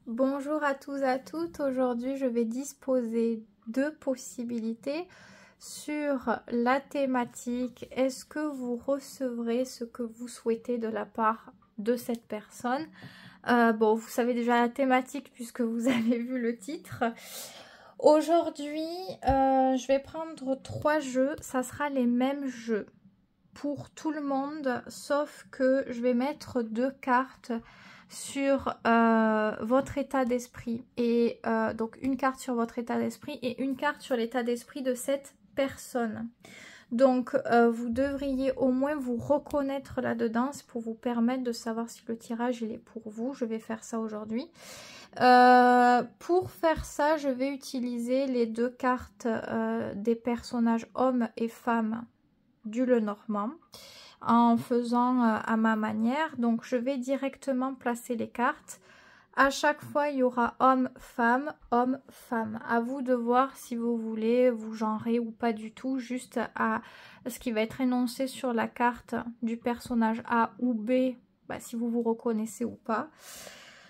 Bonjour à tous et à toutes. Aujourd'hui, je vais disposer de possibilités sur la thématique. Est-ce que vous recevrez ce que vous souhaitez de la part de cette personne? Bon, vous savez déjà la thématique puisque vous avez vu le titre. Aujourd'hui, je vais prendre 3 jeux. Ça sera les mêmes jeux pour tout le monde, sauf que je vais mettre 2 cartes sur votre état d'esprit et donc une carte sur votre état d'esprit et une carte sur l'état d'esprit de cette personne. Donc vous devriez au moins vous reconnaître là-dedans, c'est pour vous permettre de savoir si le tirage il est pour vous. Je vais faire ça aujourd'hui. Pour faire ça, je vais utiliser les 2 cartes des personnages hommes et femmes du Lenormand en faisant à ma manière. Donc je vais directement placer les cartes. À chaque fois il y aura homme-femme, homme-femme. À vous de voir si vous voulez vous genrer ou pas du tout, juste à ce qui va être énoncé sur la carte du personnage A ou B, si vous vous reconnaissez ou pas.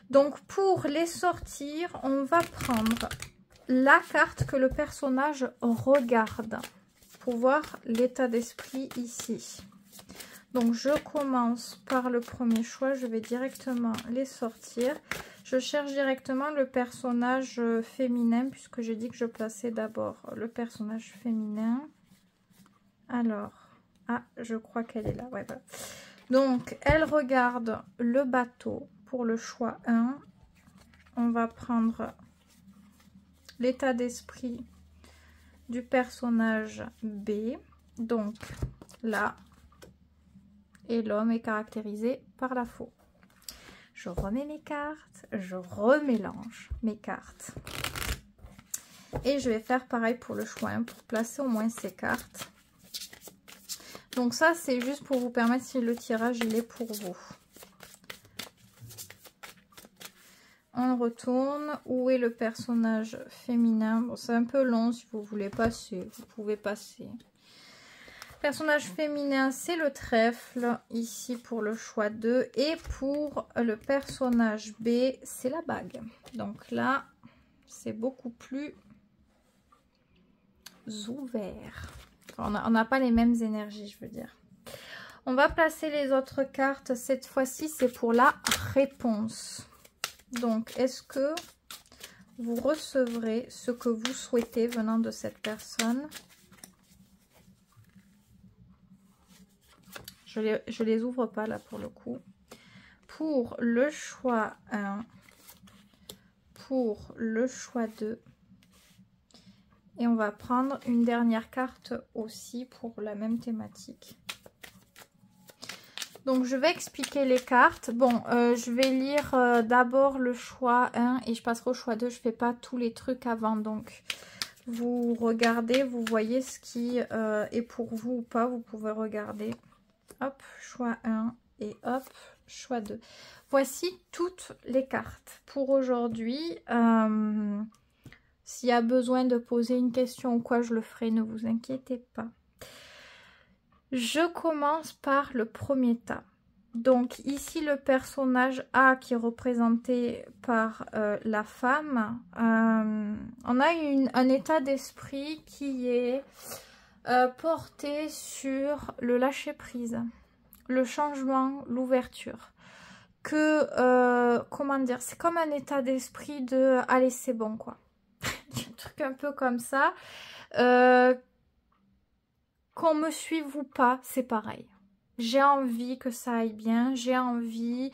Donc pour les sortir, on va prendre la carte que le personnage regarde pour voir l'état d'esprit ici. Donc je commence par le premier choix, je vais directement les sortir. Je cherche directement le personnage féminin puisque j'ai dit que je plaçais d'abord le personnage féminin. Alors, je crois qu'elle est là, ouais, voilà. Donc elle regarde le bateau pour le choix 1. On va prendre l'état d'esprit du personnage B. Donc là, et l'homme est caractérisé par la faux. Je remets mes cartes, je remélange mes cartes. Et je vais faire pareil pour le choix 1 pour placer au moins ces cartes. Donc ça, c'est juste pour vous permettre si le tirage il est pour vous. On retourne. Où est le personnage féminin? Bon, c'est un peu long, si vous voulez passer, vous pouvez passer. Personnage féminin, c'est le trèfle, ici pour le choix 2. Et pour le personnage B, c'est la bague. Donc là, c'est beaucoup plus ouvert. Enfin, on n'a pas les mêmes énergies, je veux dire. On va placer les autres cartes. Cette fois-ci, c'est pour la réponse. Donc, est-ce que vous recevrez ce que vous souhaitez venant de cette personne? Je les ouvre pas là pour le coup. Pour le choix 1, pour le choix 2. Et on va prendre une dernière carte aussi pour la même thématique. Donc je vais expliquer les cartes. Bon, je vais lire d'abord le choix 1 et je passerai au choix 2. Je ne fais pas tous les trucs avant. Donc vous regardez, vous voyez ce qui est pour vous ou pas. Vous pouvez regarder. Hop, choix 1 et hop, choix 2. Voici toutes les cartes pour aujourd'hui. S'il y a besoin de poser une question ou quoi, je le ferai, ne vous inquiétez pas. Je commence par le premier tas. Donc ici, le personnage A qui est représenté par la femme. On a un état d'esprit qui est porté sur le lâcher-prise, le changement, l'ouverture. Comment dire, c'est comme un état d'esprit de « allez, c'est bon » quoi. Un truc un peu comme ça. Qu'on me suive ou pas, c'est pareil. J'ai envie que ça aille bien, j'ai envie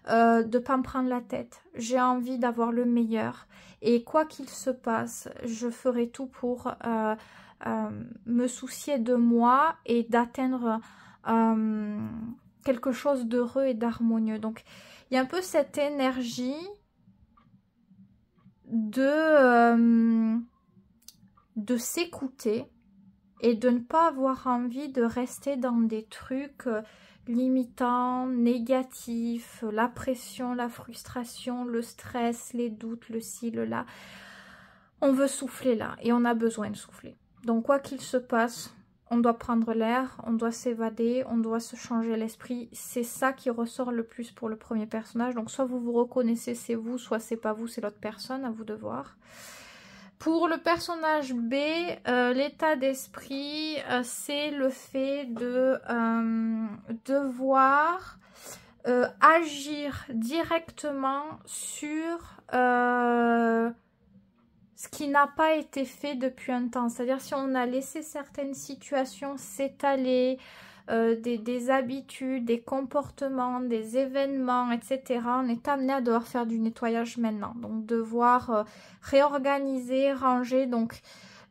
de ne pas me prendre la tête, j'ai envie d'avoir le meilleur. Et quoi qu'il se passe, je ferai tout pour me soucier de moi et d'atteindre quelque chose d'heureux et d'harmonieux. Donc, il y a un peu cette énergie de s'écouter et de ne pas avoir envie de rester dans des trucs limitants, négatifs, la pression, la frustration, le stress, les doutes, le ci, le là. On veut souffler là et on a besoin de souffler. Donc quoi qu'il se passe, on doit prendre l'air, on doit s'évader, on doit se changer l'esprit. C'est ça qui ressort le plus pour le premier personnage. Donc soit vous vous reconnaissez, c'est vous, soit c'est pas vous, c'est l'autre personne, à vous de voir. Pour le personnage B, l'état d'esprit, c'est le fait de devoir agir directement sur ce qui n'a pas été fait depuis un temps. C'est-à-dire si on a laissé certaines situations s'étaler, des habitudes, des comportements, des événements, etc. On est amené à devoir faire du nettoyage maintenant. Donc devoir réorganiser, ranger. Donc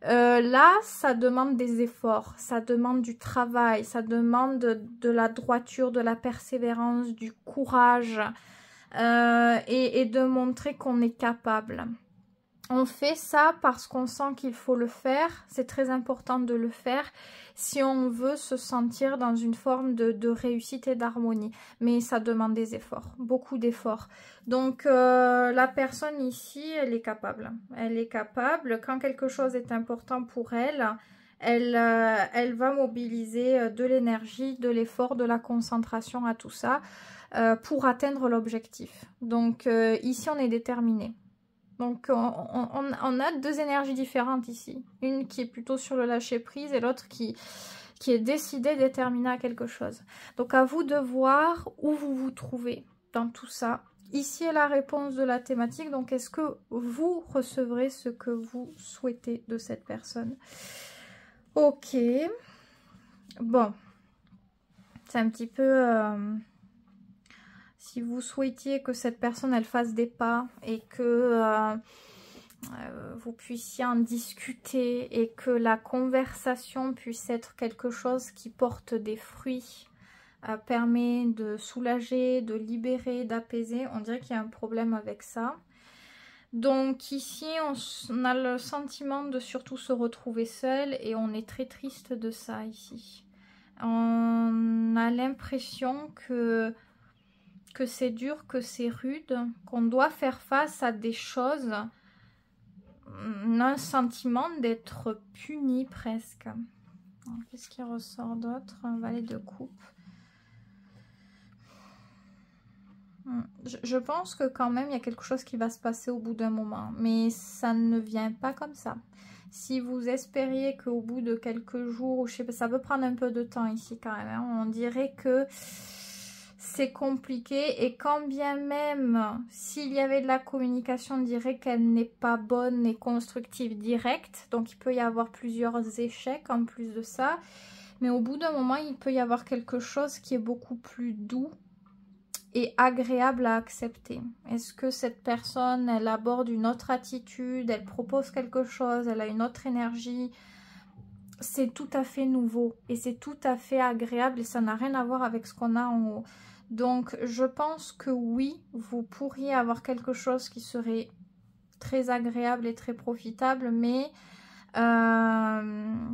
là, ça demande des efforts, ça demande du travail, ça demande de la droiture, de la persévérance, du courage et de montrer qu'on est capable. On fait ça parce qu'on sent qu'il faut le faire. C'est très important de le faire si on veut se sentir dans une forme de réussite et d'harmonie. Mais ça demande des efforts, beaucoup d'efforts. Donc la personne ici, elle est capable. Elle est capable. Quand quelque chose est important pour elle, elle va mobiliser de l'énergie, de l'effort, de la concentration à tout ça pour atteindre l'objectif. Donc ici, on est déterminé. Donc, on a deux énergies différentes ici. Une qui est plutôt sur le lâcher-prise et l'autre qui est décidée, déterminée à quelque chose. Donc, à vous de voir où vous vous trouvez dans tout ça. Ici est la réponse de la thématique. Donc, est-ce que vous recevrez ce que vous souhaitez de cette personne? Ok. Bon. C'est un petit peu... Si vous souhaitiez que cette personne elle fasse des pas et que vous puissiez en discuter et que la conversation puisse être quelque chose qui porte des fruits, permet de soulager, de libérer, d'apaiser, on dirait qu'il y a un problème avec ça. Donc ici on a le sentiment de surtout se retrouver seul et on est très triste de ça ici. On a l'impression que c'est dur, que c'est rude, qu'on doit faire face à des choses, on a un sentiment d'être puni presque. Qu'est-ce qui ressort d'autre? Un valet de coupe. Je pense que quand même il y a quelque chose qui va se passer au bout d'un moment, mais ça ne vient pas comme ça. Si vous espériez qu'au bout de quelques jours, ou je sais pas, ça peut prendre un peu de temps ici quand même, hein, on dirait que c'est compliqué et quand bien même s'il y avait de la communication, on dirait qu'elle n'est pas bonne et constructive directe. Donc il peut y avoir plusieurs échecs en plus de ça. Mais au bout d'un moment, il peut y avoir quelque chose qui est beaucoup plus doux et agréable à accepter. Est-ce que cette personne, elle aborde une autre attitude, elle propose quelque chose, elle a une autre énergie? C'est tout à fait nouveau et c'est tout à fait agréable et ça n'a rien à voir avec ce qu'on a en haut. Donc, je pense que oui, vous pourriez avoir quelque chose qui serait très agréable et très profitable, mais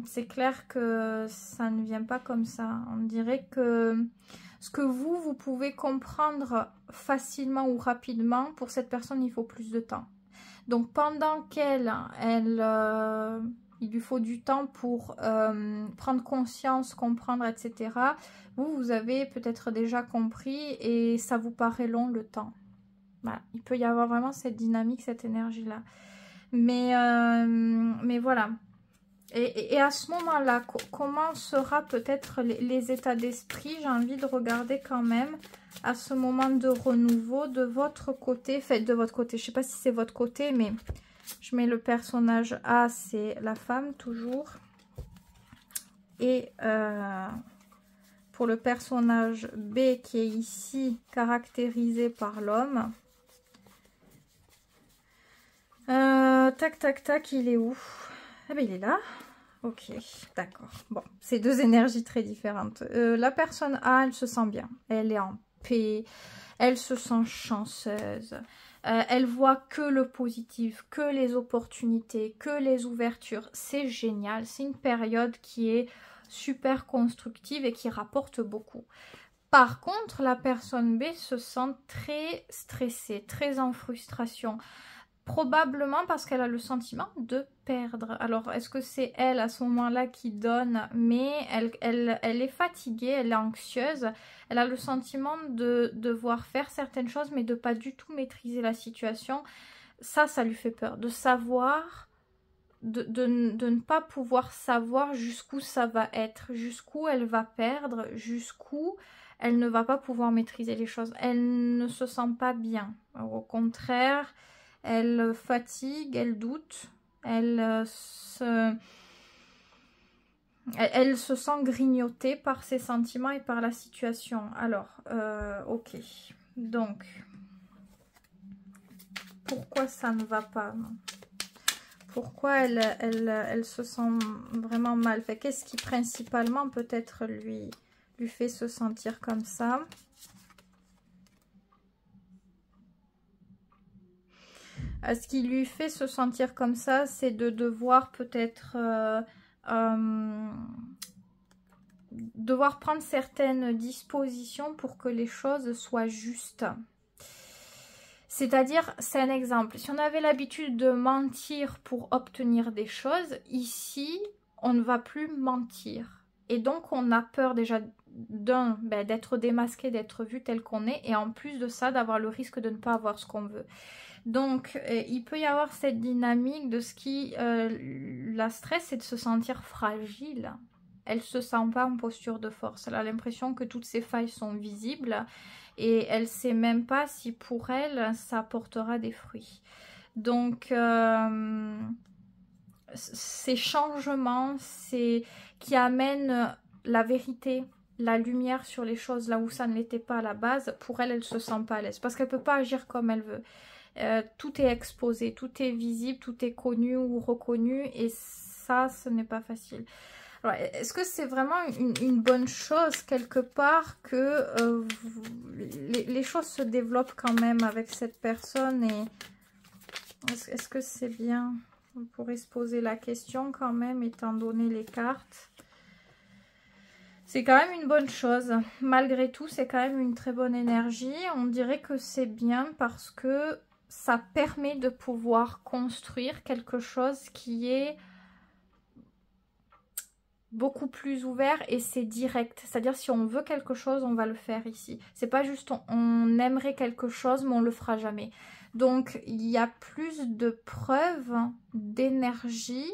c'est clair que ça ne vient pas comme ça. On dirait que ce que vous pouvez comprendre facilement ou rapidement, pour cette personne, il faut plus de temps. Donc, pendant il lui faut du temps pour prendre conscience, comprendre, etc. Vous avez peut-être déjà compris et ça vous paraît long le temps. Voilà. Il peut y avoir vraiment cette dynamique, cette énergie-là. Mais voilà. Et à ce moment-là, comment sera peut-être les états d'esprit? J'ai envie de regarder quand même à ce moment de renouveau de votre côté. Enfin, de votre côté, je ne sais pas si c'est votre côté, mais je mets le personnage A, c'est la femme toujours. Et pour le personnage B qui est ici caractérisé par l'homme. Tac, tac, tac, il est où? Ah ben il est là. Ok, d'accord. Bon, c'est deux énergies très différentes. La personne A, elle se sent bien. Elle est en paix. Elle se sent chanceuse. Elle voit que le positif, que les opportunités, que les ouvertures. C'est génial. C'est une période qui est super constructive et qui rapporte beaucoup. Par contre, la personne B se sent très stressée, très en frustration. Probablement parce qu'elle a le sentiment de perdre. Alors, est-ce que c'est elle à ce moment-là qui donne, mais elle est fatiguée, elle est anxieuse, elle a le sentiment de devoir faire certaines choses, mais de pas du tout maîtriser la situation. Ça lui fait peur. De savoir, de ne pas pouvoir savoir jusqu'où ça va être, jusqu'où elle va perdre, jusqu'où elle ne va pas pouvoir maîtriser les choses. Elle ne se sent pas bien. Au contraire, elle fatigue, elle doute, elle se sent grignotée par ses sentiments et par la situation. Alors, ok. Donc, pourquoi ça ne va pas? Pourquoi elle se sent vraiment mal? Qu'est-ce qui principalement peut-être lui fait se sentir comme ça? Ce qui lui fait se sentir comme ça, c'est de devoir peut-être devoir prendre certaines dispositions pour que les choses soient justes. C'est-à-dire, c'est un exemple. Si on avait l'habitude de mentir pour obtenir des choses, ici, on ne va plus mentir. Et donc, on a peur déjà d'être démasqué, d'être vu tel qu'on est, et en plus de ça, d'avoir le risque de ne pas avoir ce qu'on veut. Donc, il peut y avoir cette dynamique de ce qui la stresse, c'est de se sentir fragile. Elle ne se sent pas en posture de force. Elle a l'impression que toutes ses failles sont visibles et elle ne sait même pas si pour elle, ça portera des fruits. Donc, ces changements qui amènent la vérité, la lumière sur les choses là où ça ne l'était pas à la base, pour elle, elle ne se sent pas à l'aise parce qu'elle ne peut pas agir comme elle veut. Tout est exposé, tout est visible, tout est connu ou reconnu et ça, ce n'est pas facile. Est-ce que c'est vraiment une bonne chose quelque part que les choses se développent quand même avec cette personne et est-ce que c'est bien? On pourrait se poser la question quand même étant donné les cartes. C'est quand même une bonne chose. Malgré tout, c'est quand même une très bonne énergie. On dirait que c'est bien parce que ça permet de pouvoir construire quelque chose qui est beaucoup plus ouvert et c'est direct. C'est-à-dire si on veut quelque chose, on va le faire ici. C'est pas juste on aimerait quelque chose, mais on le fera jamais. Donc il y a plus de preuves d'énergie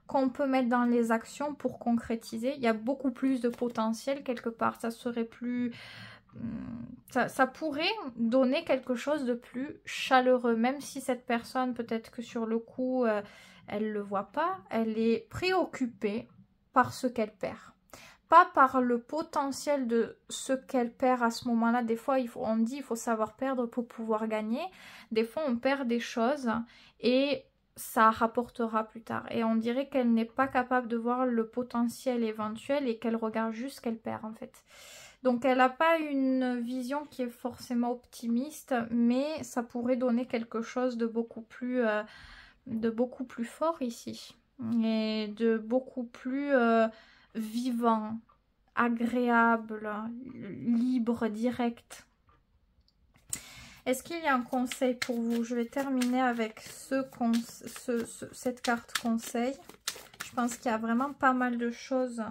qu'on peut mettre dans les actions pour concrétiser. Il y a beaucoup plus de potentiel quelque part. Ça serait plus... Ça pourrait donner quelque chose de plus chaleureux, même si cette personne, peut-être que sur le coup, elle ne le voit pas, elle est préoccupée par ce qu'elle perd. Pas par le potentiel de ce qu'elle perd à ce moment-là. Des fois, on dit qu'il faut savoir perdre pour pouvoir gagner. Des fois, on perd des choses et ça rapportera plus tard. Et on dirait qu'elle n'est pas capable de voir le potentiel éventuel et qu'elle regarde juste ce qu'elle perd en fait. Donc elle n'a pas une vision qui est forcément optimiste, mais ça pourrait donner quelque chose de beaucoup plus fort ici. Et de beaucoup plus vivant, agréable, libre, direct. Est-ce qu'il y a un conseil pour vous? Je vais terminer avec cette carte conseil. Je pense qu'il y a vraiment pas mal de choses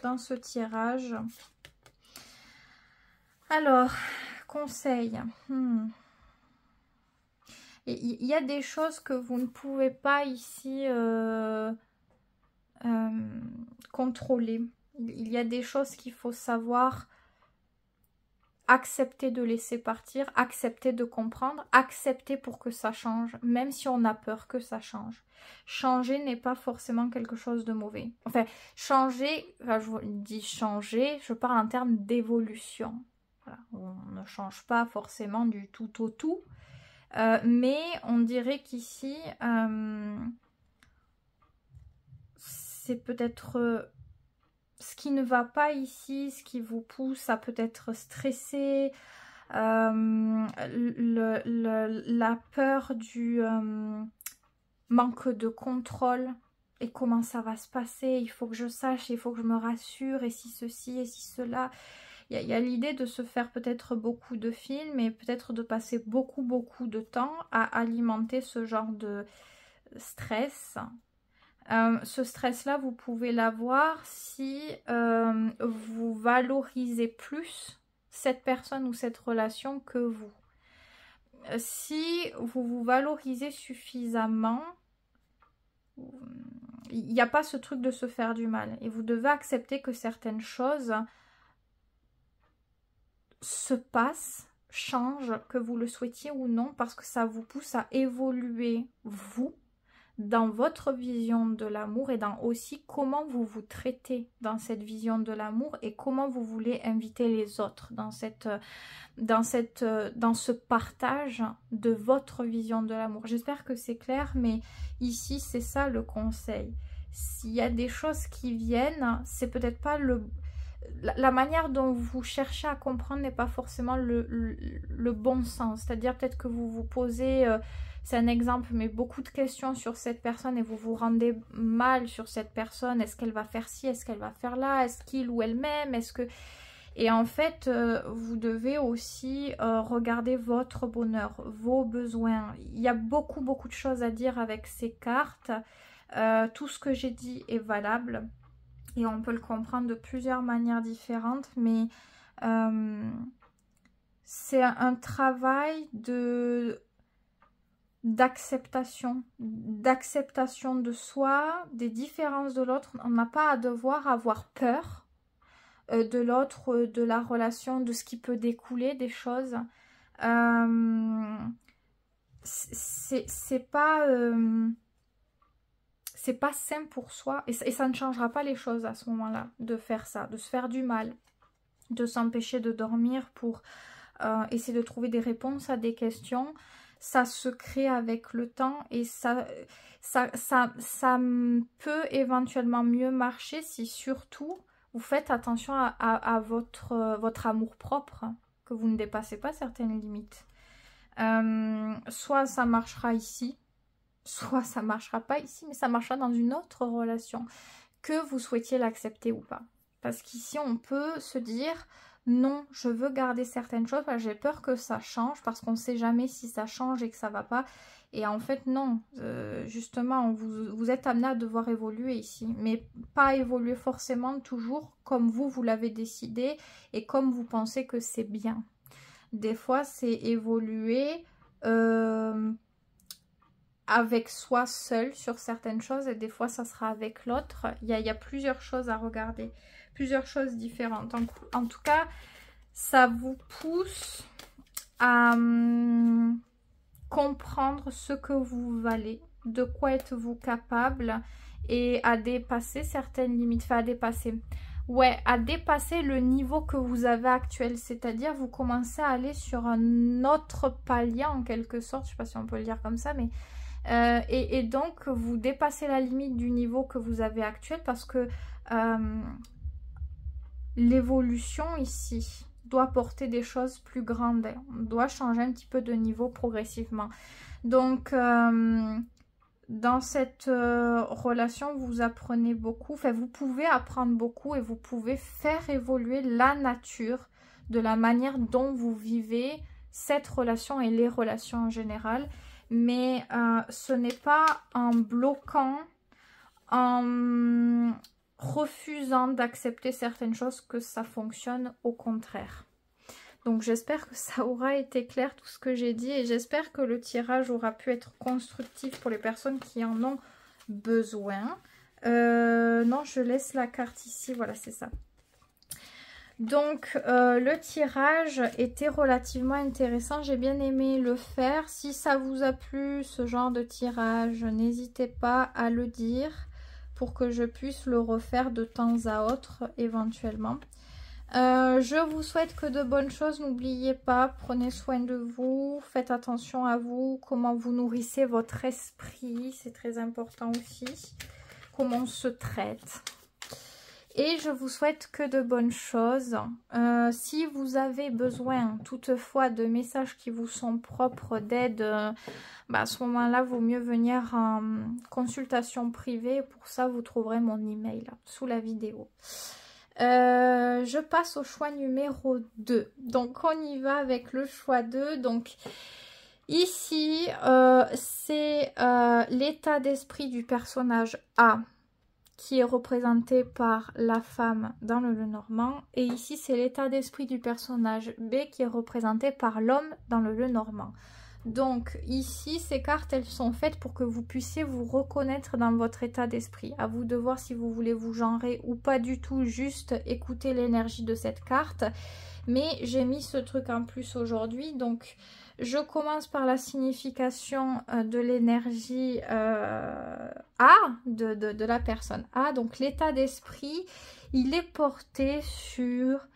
dans ce tirage. Alors, conseil. Il y a des choses que vous ne pouvez pas ici contrôler. Il y a des choses qu'il faut savoir accepter de laisser partir, accepter de comprendre, accepter pour que ça change, même si on a peur que ça change. Changer n'est pas forcément quelque chose de mauvais. Enfin, changer, quand je dis changer, je parle en termes d'évolution. Voilà. On ne change pas forcément du tout au tout, mais on dirait qu'ici, c'est peut-être ce qui ne va pas ici, ce qui vous pousse à peut-être stresser, la peur du manque de contrôle et comment ça va se passer, il faut que je sache, il faut que je me rassure, et si ceci, et si cela. il y a l'idée de se faire peut-être beaucoup de films et peut-être de passer beaucoup de temps à alimenter ce genre de stress. Ce stress-là, vous pouvez l'avoir si vous valorisez plus cette personne ou cette relation que vous. Si vous vous valorisez suffisamment, il n'y a pas ce truc de se faire du mal. Et vous devez accepter que certaines choses se passent, changent, que vous le souhaitiez ou non, parce que ça vous pousse à évoluer, vous, dans votre vision de l'amour et dans aussi comment vous vous traitez dans cette vision de l'amour et comment vous voulez inviter les autres dans ce partage de votre vision de l'amour. J'espère que c'est clair, mais ici c'est ça le conseil. S'il y a des choses qui viennent, c'est peut-être pas la manière dont vous cherchez à comprendre n'est pas forcément le bon sens. C'est-à-dire peut-être que vous vous posez, c'est un exemple, mais beaucoup de questions sur cette personne et vous vous rendez mal sur cette personne. Est-ce qu'elle va faire ci? Est-ce qu'elle va faire là? Est-ce qu'il ou elle m'aime? Est-ce que... Et en fait, vous devez aussi regarder votre bonheur, vos besoins. Il y a beaucoup de choses à dire avec ces cartes. Tout ce que j'ai dit est valable. Et on peut le comprendre de plusieurs manières différentes, mais c'est un travail d'acceptation de soi, des différences de l'autre. On n'a pas à devoir avoir peur de l'autre, de la relation, de ce qui peut découler des choses. C'est pas sain pour soi et ça ne changera pas les choses à ce moment-là de faire ça, de se faire du mal, de s'empêcher de dormir pour essayer de trouver des réponses à des questions. Ça se crée avec le temps et ça peut éventuellement mieux marcher si surtout vous faites attention à votre amour-propre, que vous ne dépassez pas certaines limites. Soit ça marchera ici, soit ça marchera pas ici, mais ça marchera dans une autre relation, que vous souhaitiez l'accepter ou pas. Parce qu'ici, on peut se dire, non, je veux garder certaines choses, j'ai peur que ça change, parce qu'on ne sait jamais si ça change et que ça va pas. Et en fait, non, justement, vous êtes amené à devoir évoluer ici, mais pas évoluer forcément toujours comme vous l'avez décidé et comme vous pensez que c'est bien. Des fois, c'est évoluer avec soi seul sur certaines choses et des fois, ça sera avec l'autre. Il y a plusieurs choses à regarder, plusieurs choses différentes. En tout cas, ça vous pousse à comprendre ce que vous valez, de quoi êtes-vous capable et à dépasser certaines limites, enfin à dépasser le niveau que vous avez actuel, c'est-à-dire vous commencez à aller sur un autre palier en quelque sorte, je ne sais pas si on peut le dire comme ça, mais et donc vous dépassez la limite du niveau que vous avez actuel parce que l'évolution ici doit porter des choses plus grandes. On doit changer un petit peu de niveau progressivement. Donc, dans cette relation, vous apprenez beaucoup. Enfin, vous pouvez apprendre beaucoup et vous pouvez faire évoluer la nature de la manière dont vous vivez cette relation et les relations en général. Mais ce n'est pas en bloquant, en refusant d'accepter certaines choses que ça fonctionne, au contraire. Donc j'espère que ça aura été clair tout ce que j'ai dit et j'espère que le tirage aura pu être constructif pour les personnes qui en ont besoin. Non, je laisse la carte ici, voilà, c'est ça. Donc le tirage était relativement intéressant, j'ai bien aimé le faire. Si ça vous a plu ce genre de tirage, n'hésitez pas à le dire pour que je puisse le refaire de temps à autre éventuellement. Je vous souhaite que de bonnes choses, n'oubliez pas, prenez soin de vous, faites attention à vous, comment vous nourrissez votre esprit, c'est très important aussi, comment on se traite. Et je vous souhaite que de bonnes choses. Si vous avez besoin toutefois de messages qui vous sont propres, d'aide, à ce moment-là, vaut mieux venir en consultation privée. Pour ça, vous trouverez mon email sous la vidéo. Je passe au choix numéro 2. Donc, on y va avec le choix 2. Donc, ici, c'est l'état d'esprit du personnage A qui est représenté par la femme dans le Lenormand. Et ici, c'est l'état d'esprit du personnage B qui est représenté par l'homme dans le Lenormand. Donc ici, ces cartes, elles sont faites pour que vous puissiez vous reconnaître dans votre état d'esprit. À vous de voir si vous voulez vous genrer ou pas du tout, juste écouter l'énergie de cette carte. Mais j'ai mis ce truc en plus aujourd'hui, donc je commence par la signification de l'énergie A, de la personne A. Donc l'état d'esprit, il est porté sur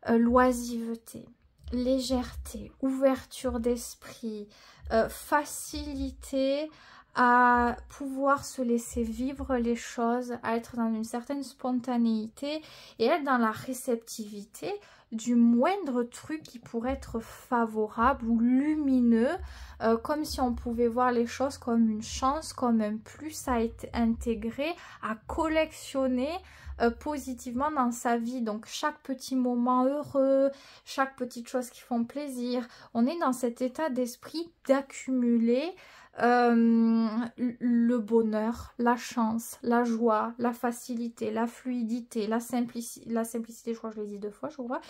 l'oisiveté, légèreté, ouverture d'esprit, facilité à pouvoir se laisser vivre les choses, à être dans une certaine spontanéité et être dans la réceptivité du moindre truc qui pourrait être favorable ou lumineux, comme si on pouvait voir les choses comme une chance, comme un plus à être intégré, à collectionner positivement dans sa vie. Donc chaque petit moment heureux, chaque petite chose qui font plaisir, on est dans cet état d'esprit d'accumuler le bonheur, la chance, la joie, la facilité, la fluidité, la simplicité, je crois que je l'ai dit 2 fois, je crois.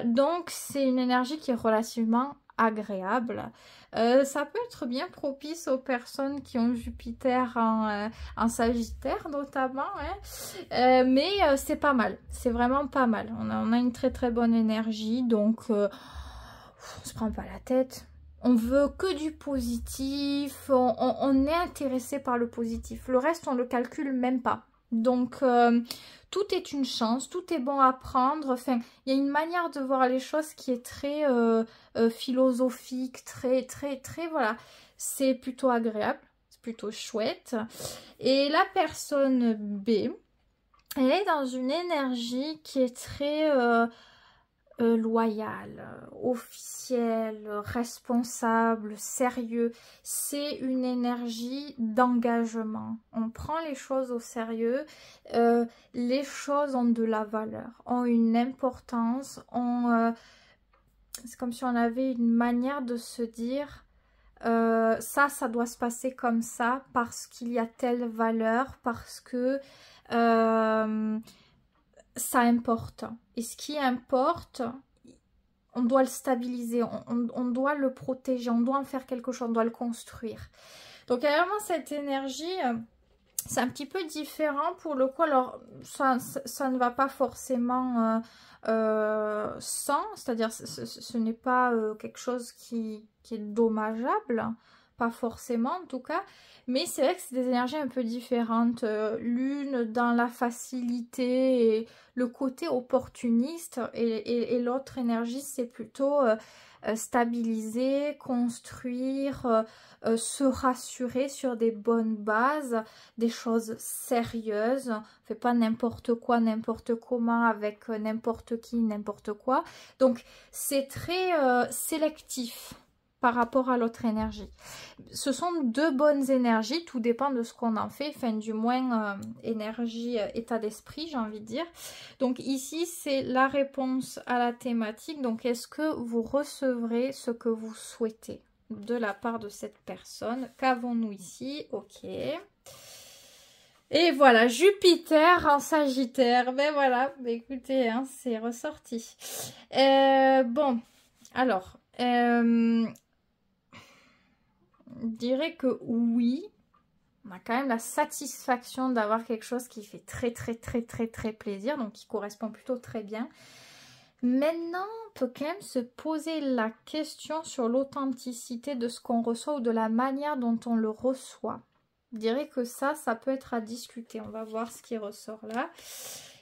Donc c'est une énergie qui est relativement agréable. Ça peut être bien propice aux personnes qui ont Jupiter en Sagittaire notamment, hein. Mais c'est pas mal, c'est vraiment pas mal. On a une très très bonne énergie, donc on se prend pas la tête. On veut que du positif, on est intéressé par le positif. Le reste, on le calcule même pas. Donc, tout est une chance, tout est bon à prendre. Enfin, il y a une manière de voir les choses qui est très philosophique, très, voilà. C'est plutôt agréable, c'est plutôt chouette. Et la personne B, elle est dans une énergie qui est très loyal, officiel, responsable, sérieux. C'est une énergie d'engagement. On prend les choses au sérieux. Les choses ont de la valeur, ont une importance, c'est comme si on avait une manière de se dire ça doit se passer comme ça parce qu'il y a telle valeur, parce que ça importe. Et ce qui importe, on doit le stabiliser, on doit le protéger, on doit en faire quelque chose, on doit le construire. Donc il y a vraiment cette énergie, c'est un petit peu différent pour le coup. Alors ça ne va pas forcément sans, c'est-à-dire ce n'est pas quelque chose qui est dommageable, pas forcément en tout cas, mais c'est vrai que c'est des énergies un peu différentes, l'une dans la facilité et le côté opportuniste, et l'autre énergie c'est plutôt stabiliser, construire, se rassurer sur des bonnes bases, des choses sérieuses. On ne fait pas n'importe quoi, n'importe comment, avec n'importe qui, n'importe quoi. Donc c'est très sélectif par rapport à l'autre énergie. Ce sont 2 bonnes énergies, tout dépend de ce qu'on en fait, enfin du moins énergie, état d'esprit, j'ai envie de dire. Donc ici, c'est la réponse à la thématique. Donc est-ce que vous recevrez ce que vous souhaitez de la part de cette personne? Qu'avons-nous ici? Ok. Et voilà, Jupiter en Sagittaire. Ben voilà, ben écoutez, hein, c'est ressorti. Bon, alors... je dirais que oui, on a quand même la satisfaction d'avoir quelque chose qui fait très plaisir, donc qui correspond plutôt très bien. Maintenant, on peut quand même se poser la question sur l'authenticité de ce qu'on reçoit ou de la manière dont on le reçoit. Je dirais que ça peut être à discuter. On va voir ce qui ressort là.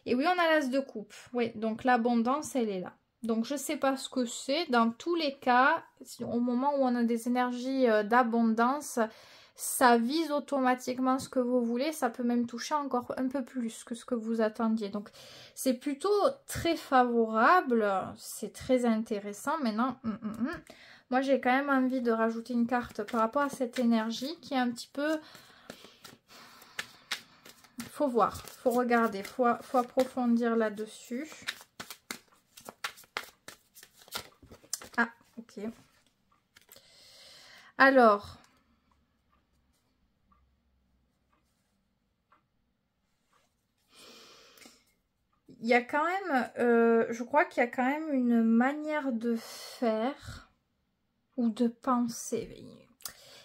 Et oui, on a l'as de coupe. Oui, donc l'abondance, elle est là. Donc je ne sais pas ce que c'est. Dans tous les cas, au moment où on a des énergies d'abondance, ça vise automatiquement ce que vous voulez. Ça peut même toucher encore un peu plus que ce que vous attendiez. Donc c'est plutôt très favorable. C'est très intéressant. Maintenant, moi j'ai quand même envie de rajouter une carte par rapport à cette énergie qui est un petit peu... faut voir, faut regarder, faut approfondir là-dessus. Ah, ok. Alors, il y a quand même, je crois qu'il y a quand même une manière de faire ou de penser.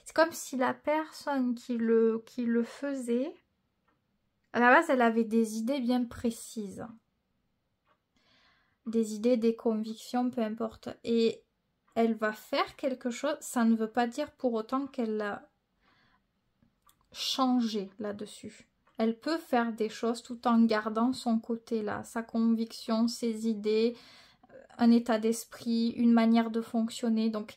C'est comme si la personne qui le faisait, à la base, elle avait des idées bien précises. Des idées, des convictions, peu importe. Et elle va faire quelque chose, ça ne veut pas dire pour autant qu'elle a changé là-dessus. Elle peut faire des choses tout en gardant son côté là, sa conviction, ses idées, un état d'esprit, une manière de fonctionner. Donc,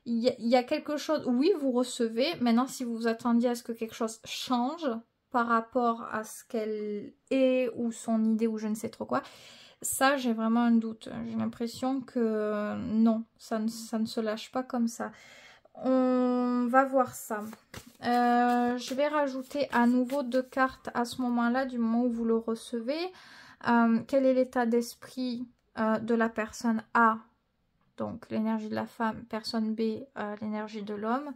il y a quelque chose, oui, vous recevez. Maintenant, si vous vous attendiez à ce que quelque chose change par rapport à ce qu'elle est ou son idée ou je ne sais trop quoi, ça, j'ai vraiment un doute. J'ai l'impression que non, ça ne se lâche pas comme ça. On va voir ça. Je vais rajouter à nouveau 2 cartes à ce moment-là, du moment où vous le recevez. Quel est l'état d'esprit de la personne A, donc l'énergie de la femme, personne B, l'énergie de l'homme.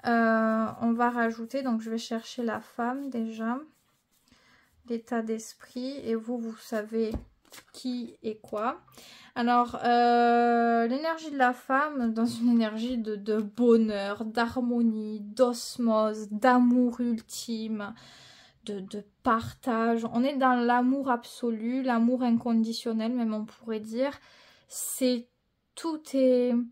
On va rajouter, donc je vais chercher la femme déjà, l'état d'esprit, et vous savez qui et quoi. Alors, l'énergie de la femme dans une énergie de bonheur, d'harmonie, d'osmose, d'amour ultime, de partage. On est dans l'amour absolu, l'amour inconditionnel, même on pourrait dire. Tout est... Il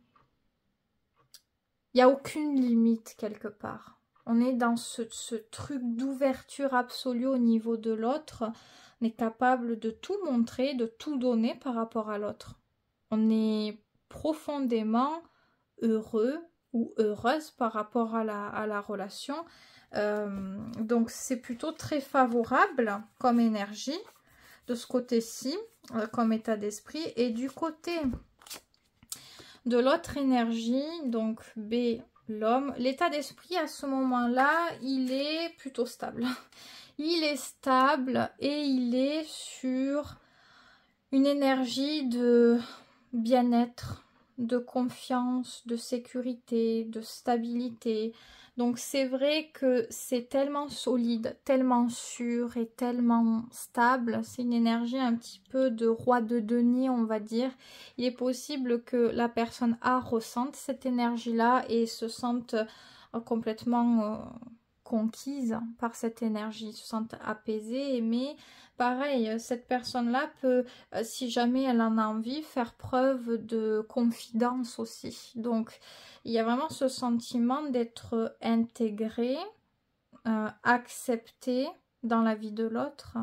n'y a aucune limite quelque part. On est dans ce truc d'ouverture absolue au niveau de l'autre. On est capable de tout montrer, de tout donner par rapport à l'autre. On est profondément heureux ou heureuse par rapport à la relation. Donc c'est plutôt très favorable comme énergie de ce côté-ci, comme état d'esprit. Et du côté de l'autre énergie, donc B, l'homme, l'état d'esprit à ce moment-là, il est plutôt stable. Il est stable et il est sur une énergie de bien-être, de confiance, de sécurité, de stabilité. Donc c'est vrai que c'est tellement solide, tellement sûr et tellement stable. C'est une énergie un petit peu de roi de denier, on va dire. Il est possible que la personne A ressente cette énergie-là et se sente complètement conquise par cette énergie, se sente apaisée, aimée. Pareil, cette personne-là peut, si jamais elle en a envie, faire preuve de confidence aussi. Donc, il y a vraiment ce sentiment d'être intégré, accepté dans la vie de l'autre.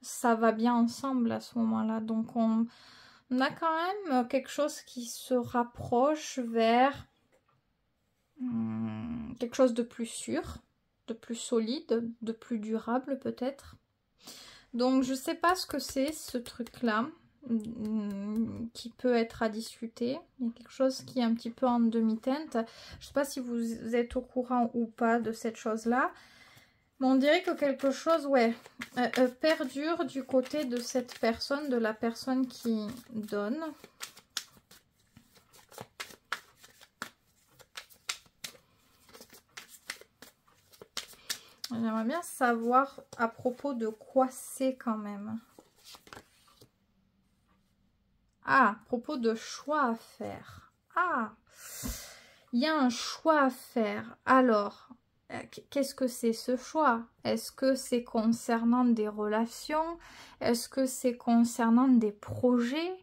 Ça va bien ensemble à ce moment-là. Donc, on a quand même quelque chose qui se rapproche vers quelque chose de plus sûr, de plus solide, de plus durable peut-être. Donc je sais pas ce que c'est ce truc là qui peut être à discuter. Il y a quelque chose qui est un petit peu en demi-teinte. Je sais pas si vous êtes au courant ou pas de cette chose là. Mais on dirait que quelque chose, ouais, perdure du côté de cette personne, de la personne qui donne. J'aimerais bien savoir à propos de quoi c'est quand même. Ah, à propos de choix à faire. Ah, il y a un choix à faire. Alors, qu'est-ce que c'est ce choix? Est-ce que c'est concernant des relations? Est-ce que c'est concernant des projets?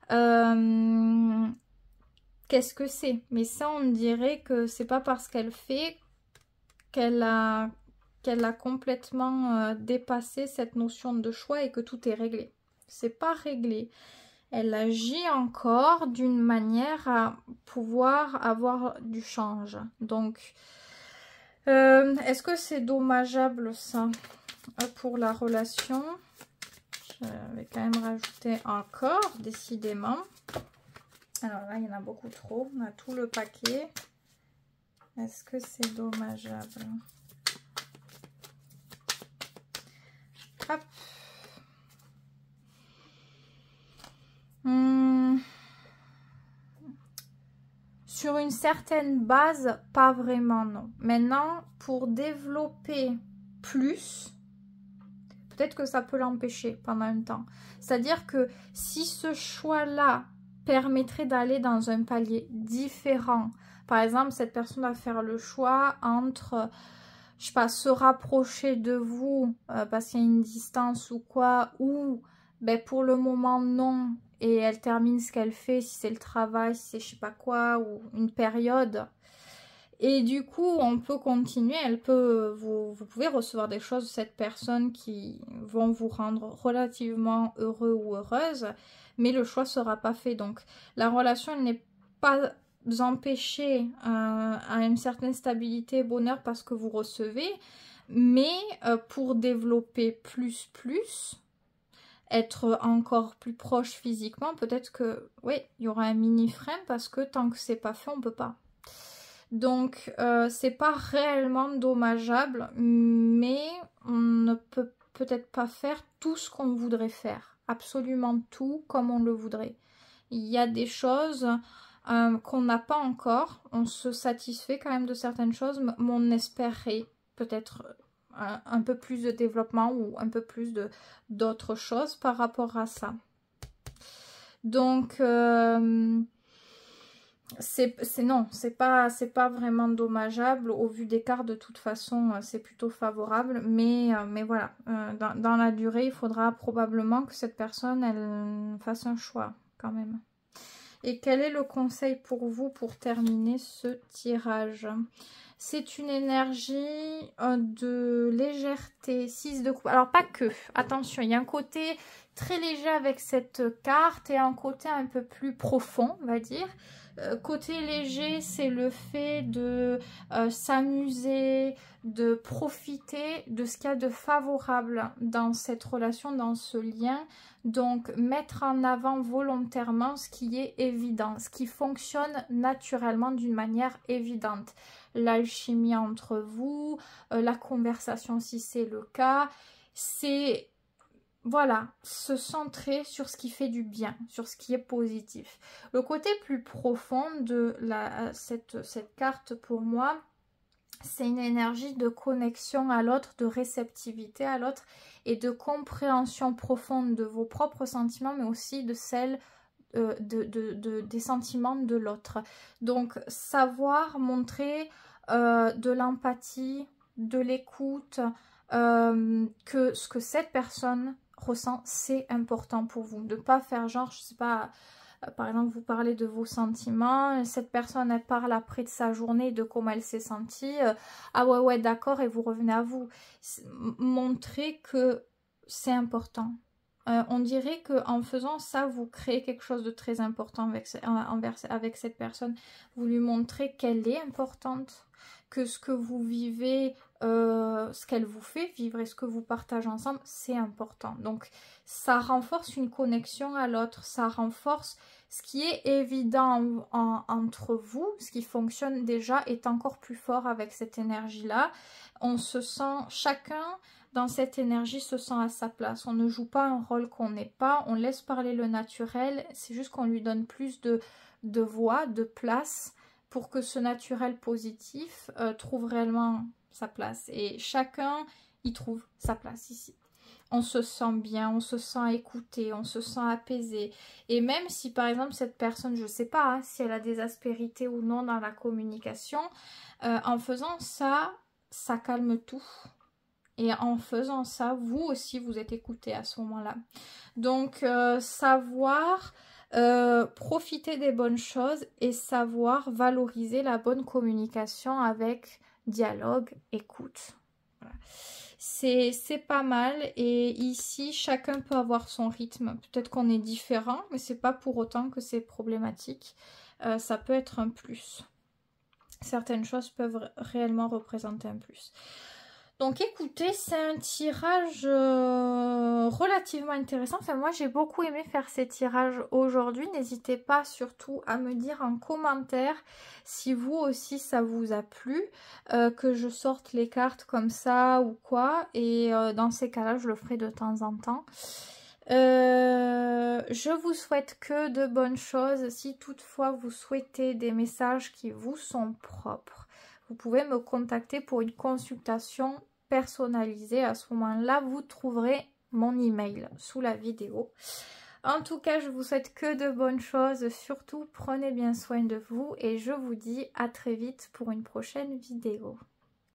Qu'est-ce que c'est? Mais ça, on dirait que c'est pas parce qu'elle fait qu'elle a complètement dépassé cette notion de choix et que tout est réglé. C'est pas réglé. Elle agit encore d'une manière à pouvoir avoir du change. Donc, est-ce que c'est dommageable ça pour la relation? Je vais quand même rajouter encore, décidément. Alors là, il y en a beaucoup trop. On a tout le paquet. Est-ce que c'est dommageable? Hop. Sur une certaine base, pas vraiment, non. Maintenant, pour développer plus, peut-être que ça peut l'empêcher pendant un temps. C'est-à-dire que si ce choix-là permettrait d'aller dans un palier différent, par exemple, cette personne va faire le choix entre, je sais pas, se rapprocher de vous parce qu'il y a une distance ou quoi, ou ben, pour le moment non, et elle termine ce qu'elle fait, si c'est le travail, si c'est je sais pas quoi, ou une période. Et du coup, on peut continuer, vous pouvez recevoir des choses de cette personne qui vont vous rendre relativement heureux ou heureuse, mais le choix ne sera pas fait. Donc, la relation n'est pas empêchée à une certaine stabilité, bonheur parce que vous recevez, mais pour développer plus, être encore plus proche physiquement, peut-être que, oui, il y aura un mini frein parce que tant que c'est pas fait, on peut pas. Donc, c'est pas réellement dommageable, mais on ne peut peut-être pas faire tout ce qu'on voudrait faire. Absolument tout comme on le voudrait. Il y a des choses qu'on n'a pas encore. On se satisfait quand même de certaines choses, mais on espérait peut-être un peu plus de développement ou un peu plus d'autres choses par rapport à ça. Donc... non, c'est pas vraiment dommageable. Au vu des cartes, de toute façon, c'est plutôt favorable. Mais voilà, dans la durée, il faudra probablement que cette personne, elle fasse un choix quand même. Et quel est le conseil pour vous pour terminer ce tirage? C'est une énergie de légèreté, 6 de coupe. Alors pas que, attention, il y a un côté très léger avec cette carte et un côté un peu plus profond, on va dire. Côté léger, c'est le fait de s'amuser, de profiter de ce qu'il y a de favorable dans cette relation, dans ce lien. Donc, mettre en avant volontairement ce qui est évident, ce qui fonctionne naturellement d'une manière évidente. L'alchimie entre vous, la conversation si c'est le cas, c'est... Voilà, se centrer sur ce qui fait du bien, sur ce qui est positif. Le côté plus profond de cette carte pour moi, c'est une énergie de connexion à l'autre, de réceptivité à l'autre et de compréhension profonde de vos propres sentiments, mais aussi de celle des sentiments de l'autre. Donc, savoir montrer de l'empathie, de l'écoute, que ce que cette personne ressent, c'est important pour vous. De ne pas faire genre, je sais pas, par exemple, vous parlez de vos sentiments, cette personne, elle parle après de sa journée, de comment elle s'est sentie, ah ouais, d'accord, et vous revenez à vous. Montrer que c'est important. On dirait qu'en faisant ça, vous créez quelque chose de très important avec cette personne. Vous lui montrez qu'elle est importante, que ce que vous vivez, ce qu'elle vous fait vivre et ce que vous partagez ensemble, c'est important. Donc, ça renforce une connexion à l'autre, ça renforce ce qui est évident entre vous, ce qui fonctionne déjà est encore plus fort avec cette énergie-là. On se sent, chacun dans cette énergie se sent à sa place. On ne joue pas un rôle qu'on n'est pas, on laisse parler le naturel, c'est juste qu'on lui donne plus de voix, de place pour que ce naturel positif trouve réellement sa place. Et chacun y trouve sa place ici. On se sent bien, on se sent écouté, on se sent apaisé. Et même si par exemple cette personne, je ne sais pas hein, si elle a des aspérités ou non dans la communication, en faisant ça, ça calme tout. Et en faisant ça, vous aussi, vous êtes écouté à ce moment-là. Donc, savoir profiter des bonnes choses et savoir valoriser la bonne communication avec dialogue, écoute. Voilà. C'est pas mal. Et ici, chacun peut avoir son rythme. Peut-être qu'on est différent, mais c'est pas pour autant que c'est problématique. Ça peut être un plus. Certaines choses peuvent réellement représenter un plus. Donc écoutez, c'est un tirage relativement intéressant. Enfin, moi j'ai beaucoup aimé faire ces tirages aujourd'hui. N'hésitez pas surtout à me dire en commentaire si vous aussi ça vous a plu, que je sorte les cartes comme ça ou quoi. Et dans ces cas-là, je le ferai de temps en temps. Je vous souhaite que de bonnes choses. Si toutefois vous souhaitez des messages qui vous sont propres, vous pouvez me contacter pour une consultation personnalisée. À ce moment-là, vous trouverez mon email sous la vidéo. En tout cas, je vous souhaite que de bonnes choses. Surtout, prenez bien soin de vous et je vous dis à très vite pour une prochaine vidéo.